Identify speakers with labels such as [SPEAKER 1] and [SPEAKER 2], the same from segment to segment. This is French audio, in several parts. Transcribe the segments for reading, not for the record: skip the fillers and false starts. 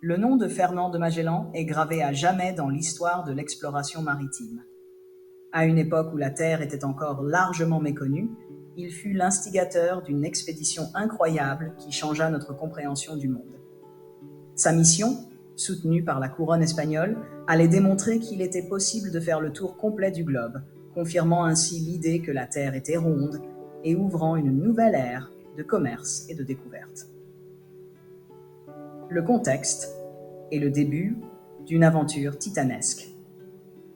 [SPEAKER 1] Le nom de Fernand de Magellan est gravé à jamais dans l'histoire de l'exploration maritime. À une époque où la Terre était encore largement méconnue, il fut l'instigateur d'une expédition incroyable qui changea notre compréhension du monde. Sa mission, soutenue par la couronne espagnole, allait démontrer qu'il était possible de faire le tour complet du globe, confirmant ainsi l'idée que la Terre était ronde et ouvrant une nouvelle ère de commerce et de découverte. Le contexte est le début d'une aventure titanesque.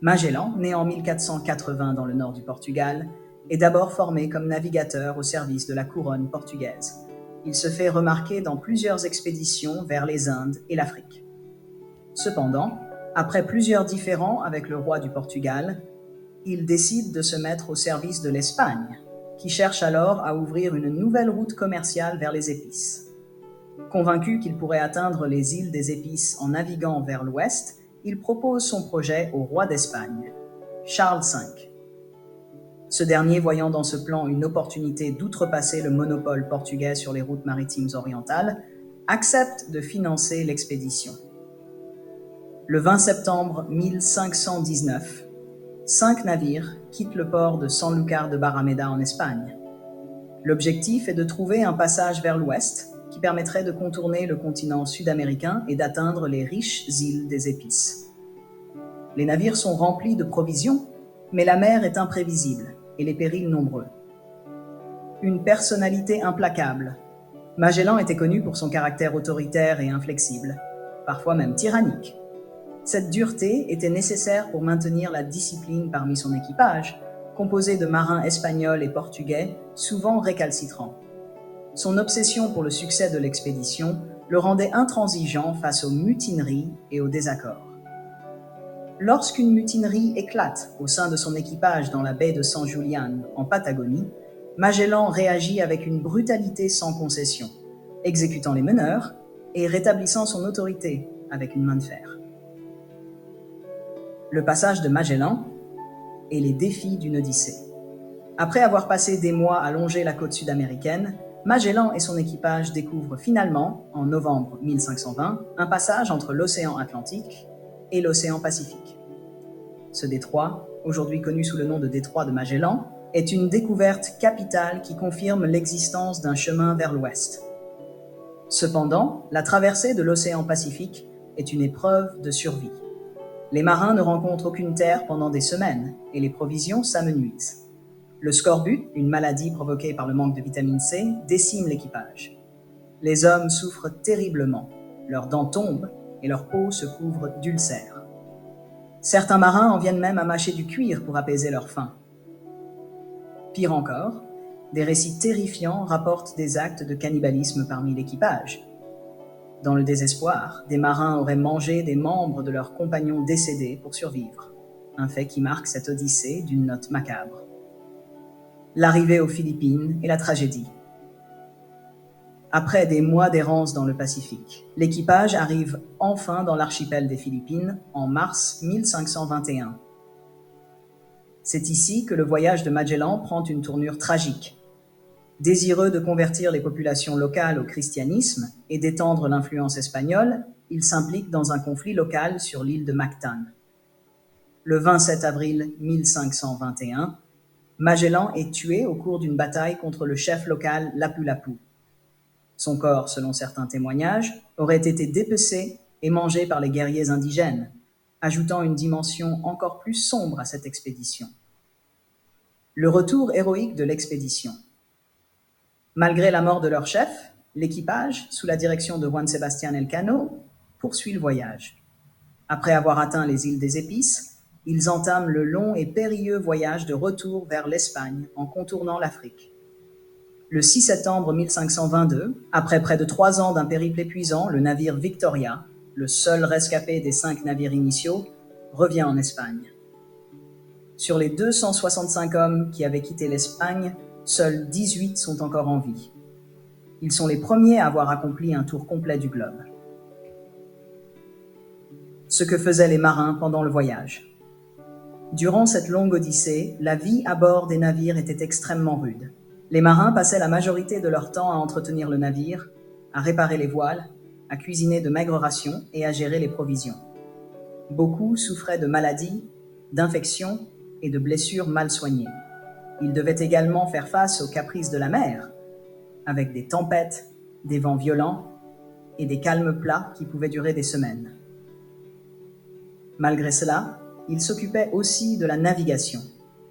[SPEAKER 1] Magellan, né en 1480 dans le nord du Portugal, est d'abord formé comme navigateur au service de la couronne portugaise. Il se fait remarquer dans plusieurs expéditions vers les Indes et l'Afrique. Cependant, après plusieurs différends avec le roi du Portugal, il décide de se mettre au service de l'Espagne, qui cherche alors à ouvrir une nouvelle route commerciale vers les épices. Convaincu qu'il pourrait atteindre les îles des épices en naviguant vers l'ouest, il propose son projet au roi d'Espagne, Charles V. Ce dernier, voyant dans ce plan une opportunité d'outrepasser le monopole portugais sur les routes maritimes orientales, accepte de financer l'expédition. Le 20 septembre 1519, 5 navires quittent le port de Sanlúcar de Barrameda en Espagne. L'objectif est de trouver un passage vers l'ouest qui permettrait de contourner le continent sud-américain et d'atteindre les riches îles des épices. Les navires sont remplis de provisions, mais la mer est imprévisible et les périls nombreux. Une personnalité implacable, Magellan était connu pour son caractère autoritaire et inflexible, parfois même tyrannique. Cette dureté était nécessaire pour maintenir la discipline parmi son équipage, composé de marins espagnols et portugais, souvent récalcitrants. Son obsession pour le succès de l'expédition le rendait intransigeant face aux mutineries et aux désaccords. Lorsqu'une mutinerie éclate au sein de son équipage dans la baie de San Julián, en Patagonie, Magellan réagit avec une brutalité sans concession, exécutant les meneurs et rétablissant son autorité avec une main de fer. Le passage de Magellan et les défis d'une odyssée. Après avoir passé des mois à longer la côte sud-américaine, Magellan et son équipage découvrent finalement, en novembre 1520, un passage entre l'océan Atlantique et l'océan Pacifique. Ce détroit, aujourd'hui connu sous le nom de détroit de Magellan, est une découverte capitale qui confirme l'existence d'un chemin vers l'ouest. Cependant, la traversée de l'océan Pacifique est une épreuve de survie. Les marins ne rencontrent aucune terre pendant des semaines et les provisions s'amenuisent. Le scorbut, une maladie provoquée par le manque de vitamine C, décime l'équipage. Les hommes souffrent terriblement, leurs dents tombent et leur peau se couvre d'ulcères. Certains marins en viennent même à mâcher du cuir pour apaiser leur faim. Pire encore, des récits terrifiants rapportent des actes de cannibalisme parmi l'équipage. Dans le désespoir, des marins auraient mangé des membres de leurs compagnons décédés pour survivre, un fait qui marque cette odyssée d'une note macabre. L'arrivée aux Philippines et la tragédie. Après des mois d'errance dans le Pacifique, l'équipage arrive enfin dans l'archipel des Philippines en mars 1521. C'est ici que le voyage de Magellan prend une tournure tragique. Désireux de convertir les populations locales au christianisme et d'étendre l'influence espagnole, il s'implique dans un conflit local sur l'île de Mactan. Le 27 avril 1521, Magellan est tué au cours d'une bataille contre le chef local Lapu-Lapu. Son corps, selon certains témoignages, aurait été dépecé et mangé par les guerriers indigènes, ajoutant une dimension encore plus sombre à cette expédition. Le retour héroïque de l'expédition. Malgré la mort de leur chef, l'équipage, sous la direction de Juan Sebastián Elcano, poursuit le voyage. Après avoir atteint les îles des Épices, ils entament le long et périlleux voyage de retour vers l'Espagne en contournant l'Afrique. Le 6 septembre 1522, après près de 3 ans d'un périple épuisant, le navire Victoria, le seul rescapé des 5 navires initiaux, revient en Espagne. Sur les 265 hommes qui avaient quitté l'Espagne, seuls 18 sont encore en vie. Ils sont les premiers à avoir accompli un tour complet du globe. Ce que faisaient les marins pendant le voyage. Durant cette longue odyssée, la vie à bord des navires était extrêmement rude. Les marins passaient la majorité de leur temps à entretenir le navire, à réparer les voiles, à cuisiner de maigres rations et à gérer les provisions. Beaucoup souffraient de maladies, d'infections et de blessures mal soignées. Ils devaient également faire face aux caprices de la mer, avec des tempêtes, des vents violents et des calmes plats qui pouvaient durer des semaines. Malgré cela, ils s'occupaient aussi de la navigation,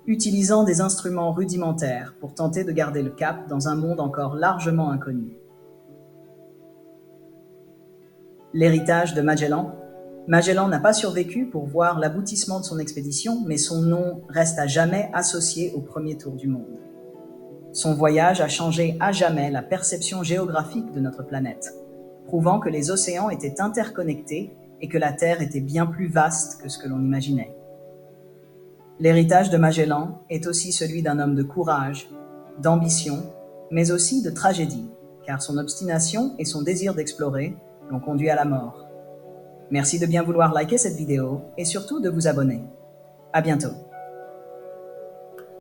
[SPEAKER 1] utilisant des instruments rudimentaires pour tenter de garder le cap dans un monde encore largement inconnu. L'héritage de Magellan. Magellan n'a pas survécu pour voir l'aboutissement de son expédition, mais son nom reste à jamais associé au premier tour du monde. Son voyage a changé à jamais la perception géographique de notre planète, prouvant que les océans étaient interconnectés et que la Terre était bien plus vaste que ce que l'on imaginait. L'héritage de Magellan est aussi celui d'un homme de courage, d'ambition, mais aussi de tragédie, car son obstination et son désir d'explorer l'ont conduit à la mort. Merci de bien vouloir liker cette vidéo et surtout de vous abonner. À bientôt.